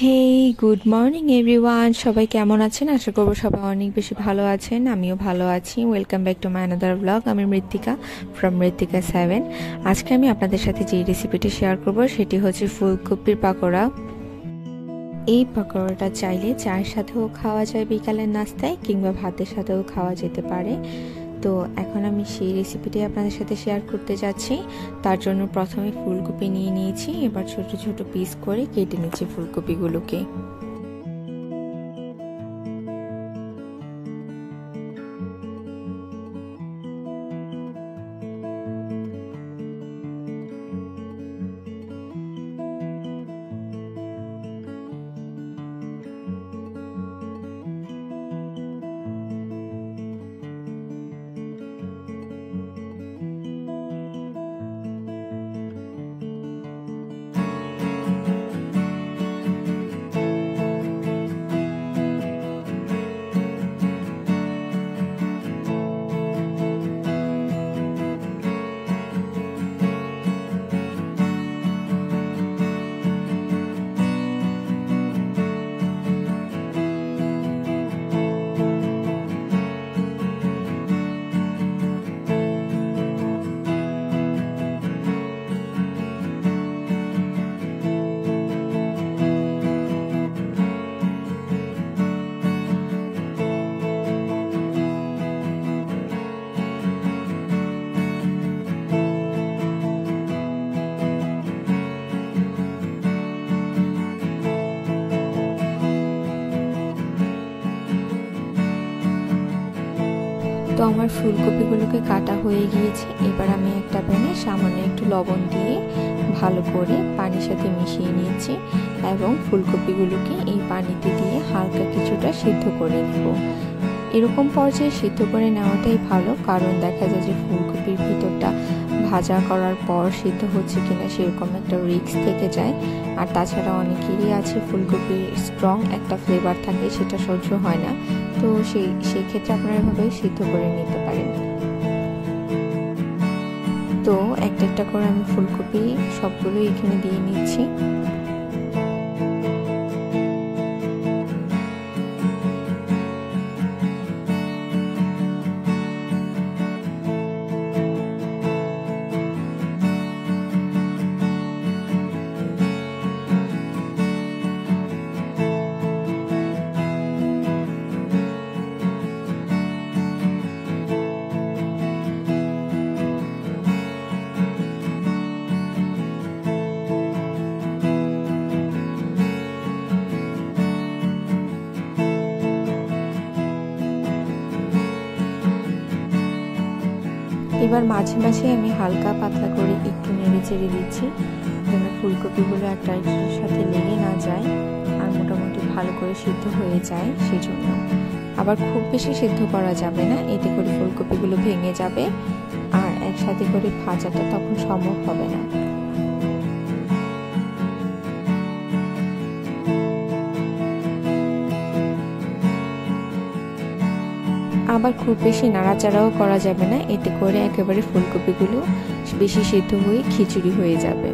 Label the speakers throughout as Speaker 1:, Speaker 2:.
Speaker 1: Hey good morning everyone, সবাই কেমন আছেন? আশা করবো সবাই অনেক বেশি ভালো আছেন। আমিও ভালো আছি। Welcome back to my another blog. আমি মৃত্তিকা ফ্রম মৃত্তিকা 7। আজকে আমি আপনাদের সাথে যে রেসিপিটি শেয়ার করব সেটি হচ্ছে ফুলকপির পাকোড়া। এই পাকোড়াটা চাইলে চায়ের সাথেও খাওয়া যায় বিকালের নাস্তায়, কিংবা ভাতের সাথেও খাওয়া যেতে পারে। তো এখন আমি সেই রেসিপিটি আপনাদের সাথে শেয়ার করতে যাচ্ছি। তার জন্য প্রথমে ফুলকপি নিয়ে নিয়েছি। এবার ছোট ছোট পিস করে কেটে নিচ্ছি ফুলকপিগুলোকে। তো আমার ফুলকপিগুলোকে কাটা হয়ে গিয়েছে। এবার আমি একটা প্যানে সামান্য একটু লবণ দিয়ে ভালো করে পানির সাথে মিশিয়ে নিয়েছি এবং ফুলকপিগুলোকে এই পানিতে দিয়ে হালকা কিছুটা সিদ্ধ করে নেব। এরকম পর্যায়ে সিদ্ধ করে নেওয়াটাই ভালো, কারণ দেখা যায় যে ফুলকপির ভিতরটা ভাজা করার পর সিদ্ধ হচ্ছে কিনা সেরকম একটা রিস্ক থেকে যায়। আর তাছাড়া অনেকেরই আছে ফুলকপির স্ট্রং একটা ফ্লেভার থাকে, সেটা সহ্য হয় না। তো সেই ক্ষেত্রে আপনারা এভাবেই সিদ্ধ করে নিতে পারেন। তো একটা একটা করে আমি ফুলকপি সবগুলো এখানে দিয়ে নিচ্ছি। এবার মাঝে মাঝে আমি হালকা পাতলা করে একটু নেড়ে চেড়ে দিচ্ছি, যেন ফুলকপিগুলো একটা একটার সাথে লেগে না যায় আর মোটামুটি ভালো করে সিদ্ধ হয়ে যায়। সেজন্য আবার খুব বেশি সিদ্ধ করা যাবে না, এতে করে ফুলকপিগুলো ভেঙে যাবে আর একসাথে করে ভাজাটা তখন সম্ভব হবে না। আবার খুব বেশি নাড়াচাড়াও করা যাবে না, এতে করে একেবারে ফুলকপিগুলো বেশি সিদ্ধ হয়ে খিচুড়ি হয়ে যাবে।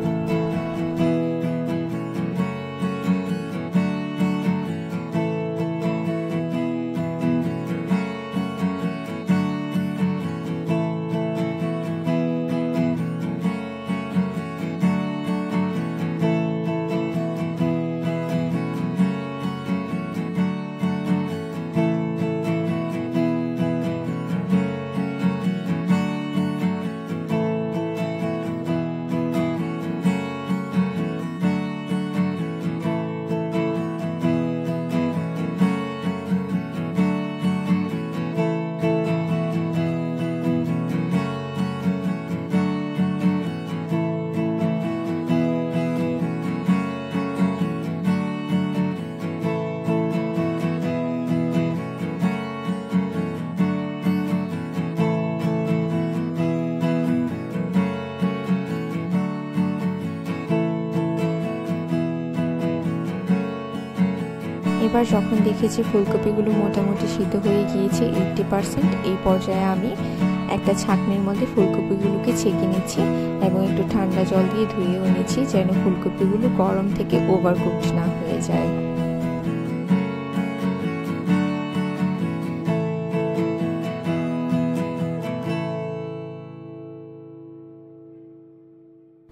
Speaker 1: এবার যখন দেখেছি ফুলকপিগুলো মোটামুটি সিদ্ধ হয়ে গিয়েছে 80%, এই পর্যায়ে আমি একটা ছাঁকনির মধ্যে ফুলকপিগুলোকে ছেঁকে নিচ্ছি এবং একটু ঠান্ডা জল দিয়ে ধুয়েও নিচ্ছি, যেন ফুলকপিগুলো গরম থেকে ওভারকুকড না হয়ে যায়।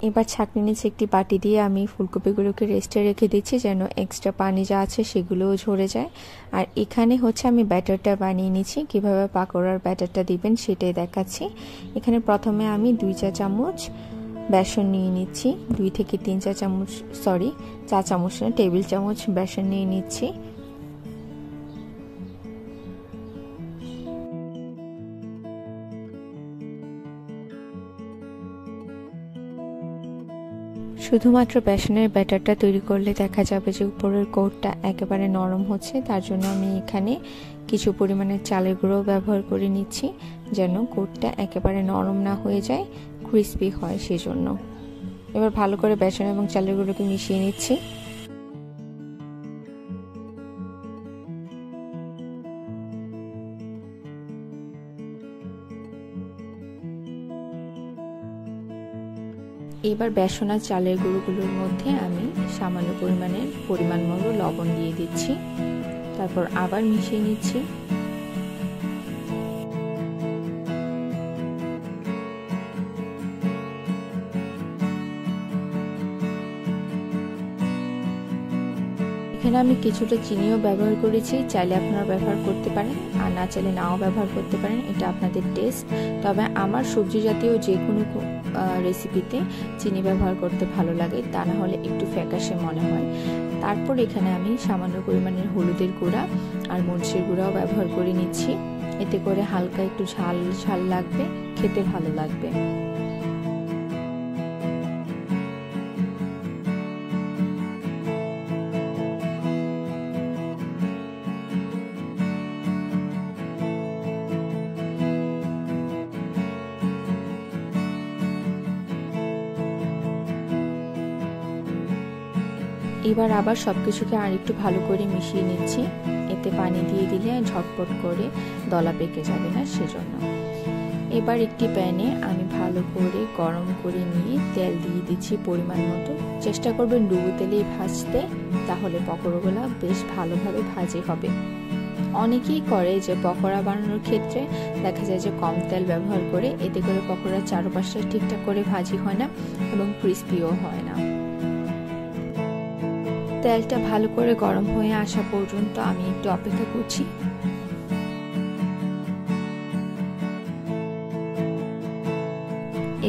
Speaker 1: এবার ছাঁকনি নিচে একটি বাটি দিয়ে আমি ফুলকপিগুলোকে রেস্টে রেখে দিচ্ছি যেন এক্সট্রা পানি যা আছে সেগুলোও ঝরে যায়। আর এখানে হচ্ছে আমি ব্যাটারটা বানিয়ে নিচ্ছি, কিভাবে পাকোড়ার ব্যাটারটা দিবেন সেটাই দেখাচ্ছি। এখানে প্রথমে আমি 2 চা চামচ বেসন নিয়ে নিচ্ছি, 2 থেকে 3 চা চামচ চা চামচ না, টেবিল চামচ বেসন নিয়ে নিচ্ছি। শুধুমাত্র বেসনের ব্যাটারটা তৈরি করলে দেখা যাবে যে উপরের কোটটা একেবারে নরম হচ্ছে, তার জন্য আমি এখানে কিছু পরিমাণে চালের গুঁড়ো ব্যবহার করে নিচ্ছি যেন কোটটা একেবারে নরম না হয়ে যায়, ক্রিস্পি হয় সেজন্য। এবার ভালো করে বেসন এবং চালের গুঁড়োকে মিশিয়ে নিচ্ছি। এবার বেসন আর চালের গুঁড়োগুলোর মধ্যে আমি সামান্য পরিমাণ মতো লবণ দিয়ে দিচ্ছি, তারপর আবার মিশিয়ে নিচ্ছি। এখানে আমি কিছুটা চিনিও ব্যবহার করেছি, চাইলে আপনারা ব্যবহার করতে পারেন আর না চাইলে নাও ব্যবহার করতে পারেন, এটা আপনাদের টেস্ট। তবে আমার সবজি জাতীয় যে কোনো রেসিপিতে চিনি ব্যবহার করতে ভালো লাগে, তা না হলে একটু ফ্যাকাশে মনে হয়। তারপর এখানে আমি সামান্য পরিমাণের হলুদের গুঁড়া আর মরিচের গুঁড়াও ব্যবহার করে নিচ্ছি, এতে করে হালকা একটু ঝাল ঝাল লাগবে, খেতে ভালো লাগবে। এবার আবার সবকিছুকে আরেকটু ভালো করে মিশিয়ে নিচ্ছি, এতে পানি দিয়ে দিলে ঝটপট করে দলা পেকে যাবে না সেজন্য। এবার একটি প্যানে আমি ভালো করে গরম করে নিয়ে তেল দিয়ে দিচ্ছি পরিমাণ মতো। চেষ্টা করবেন ডুবো তেলেই ভাজতে, তাহলে পকোড়াগুলো বেশ ভালোভাবে ভাজি হবে। অনেকেই করে যে পকোড়া বানানোর ক্ষেত্রে দেখা যায় যে কম তেল ব্যবহার করে, এতে করে পকোড়ার চারপাশটা ঠিকঠাক করে ভাজি হয় না এবং ক্রিস্পিও হয় না। তেলটা ভালো করে গরম হয়ে আসা পর্যন্ত আমি একটু অপেক্ষা করছি।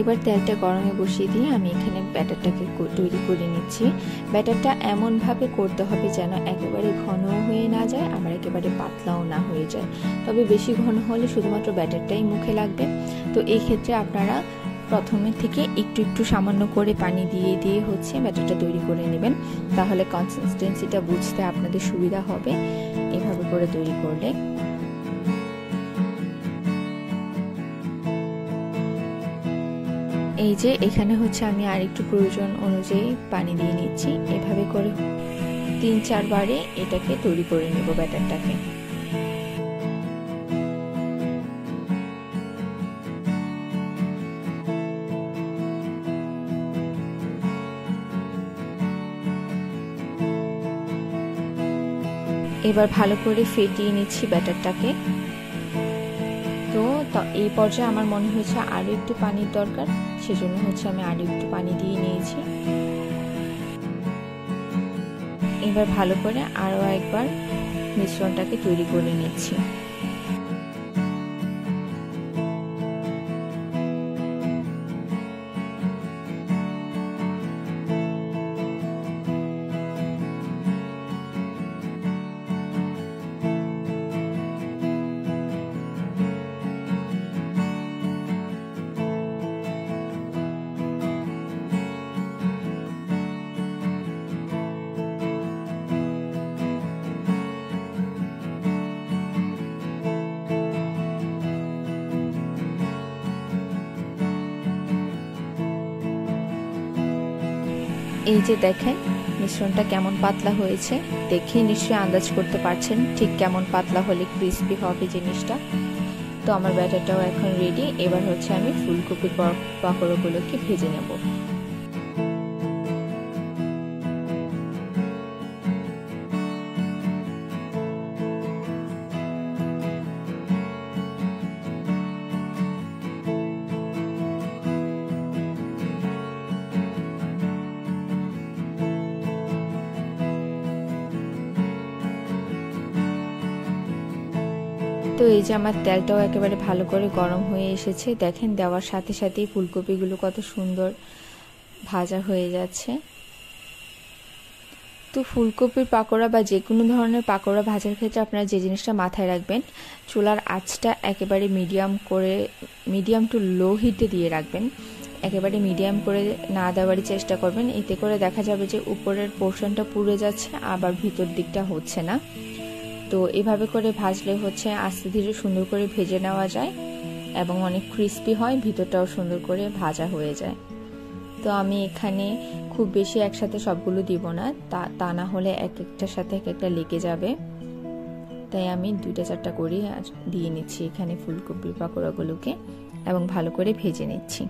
Speaker 1: এবার তেলটা গরমে বসিয়ে দিয়ে আমি এখানে ব্যাটারটাকে তৈরি করে নিচ্ছি। ব্যাটারটা এমনভাবে করতে হবে যেন একেবারে ঘনও হয়ে না যায়, আবার একেবারে পাতলাও না হয়ে যায়। তবে বেশি ঘন হলে শুধুমাত্র ব্যাটারটাই মুখে লাগবে। তো এই ক্ষেত্রে আপনারা প্রথমে থেকে একটু একটু সামান্য করে পানি দিয়ে দিয়ে হচ্ছে ব্যাটারটা তৈরি করে নেবেন, তাহলে কনসিস্টেন্সিটা বুঝতে আপনাদের সুবিধা হবে এভাবে করে তৈরি করলে। এই যে এখানে হচ্ছে আমি আরেকটু প্রয়োজন অনুযায়ী পানি দিয়ে নিচ্ছি, এভাবে করে 3-4 বারে এটাকে তৈরি করে নেব ব্যাটারটাকে। এবার ভালো করে ফেটিয়ে নিচ্ছি ব্যাটারটাকে। তো এই পর্যায়ে আমার মনে হয়েছে আরো একটু পানির দরকার, সেজন্য হচ্ছে আমি আরো একটু পানি দিয়ে নিয়েছি। এবার ভালো করে আরো একবার মিশ্রণটাকে তৈরি করে নিচ্ছি। এই যে দেখেন মিশ্রণটা কেমন পাতলা হয়েছে, দেখে নিশ্চয়ই আন্দাজ করতে পারছেন ঠিক কেমন পাতলা হলে ক্রিস্পি হবে জিনিসটা। তো আমার ব্যাটারটাও এখন রেডি। এবার হচ্ছে আমি ফুলকপির পকোড়াগুলোকে ভেজে নেব। তো এই যে আমার তেলটাও একেবারে ভালো করে গরম হয়ে এসেছে, দেখেন দেওয়ার সাথে সাথেই ফুলকপিগুলো কত সুন্দর ভাজা হয়ে যাচ্ছে। তো ফুলকপির পাকোড়া বা যে কোনো ধরনের পাকোড়া ভাজার ক্ষেত্রে আপনারা যে জিনিসটা মাথায় রাখবেন, চুলার আঁচটা একেবারে মিডিয়াম টু লো হিটে দিয়ে রাখবেন। একেবারে মিডিয়াম করে না দেওয়ারই চেষ্টা করবেন, এতে করে দেখা যাবে যে উপরের পোর্শনটা পুড়ে যাচ্ছে আবার ভিতর দিকটা হচ্ছে না। তো এভাবে করে ভাজলে হচ্ছে আস্তে ধীরে সুন্দর করে ভেজে নেওয়া যায় এবং অনেক ক্রিস্পি হয়, ভিতরটাও সুন্দর করে ভাজা হয়ে যায়। তো আমি এখানে খুব বেশি একসাথে সবগুলো দিব না, তা না হলে এক একটার সাথে এক একটা লেগে যাবে, তাই আমি 2-4টা করে দিয়ে নিচ্ছি এখানে ফুলকপির পাকোড়াগুলোকে এবং ভালো করে ভেজে নিচ্ছি।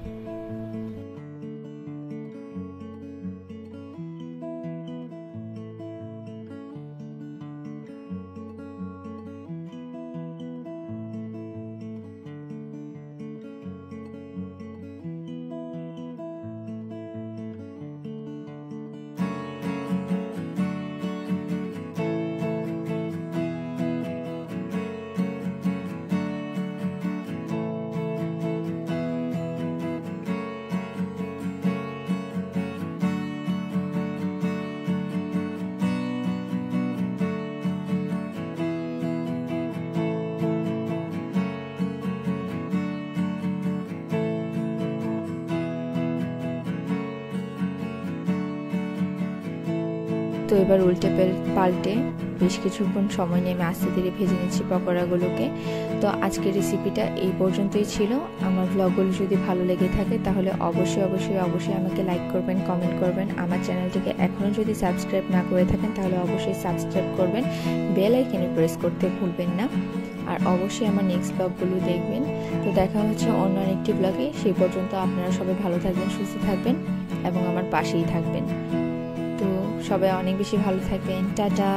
Speaker 1: তো এবার উল্টে পাল্টে বেশ কিছুক্ষণ সময় নিয়ে আমি আস্তে ধীরে ভেজে নিচ্ছি পকোড়াগুলোকে। তো আজকের রেসিপিটা এই পর্যন্তই ছিল। আমার ব্লগগুলো যদি ভালো লেগে থাকে তাহলে অবশ্যই আমাকে লাইক করবেন, কমেন্ট করবেন। আমার চ্যানেলটিকে এখনও যদি সাবস্ক্রাইব না করে থাকেন তাহলে অবশ্যই সাবস্ক্রাইব করবেন, বেল আইকনে প্রেস করতে ভুলবেন না। আর অবশ্যই আমার নেক্সট ব্লগগুলো দেখবেন। তো দেখা হচ্ছে অন্য আরেকটি ব্লগে। সেই পর্যন্ত আপনারা সবাই ভালো থাকবেন, সুস্থ থাকবেন এবং আমার পাশেই থাকবেন। তো সবাই অনেক বেশি ভালো থাকবেন। টাটা।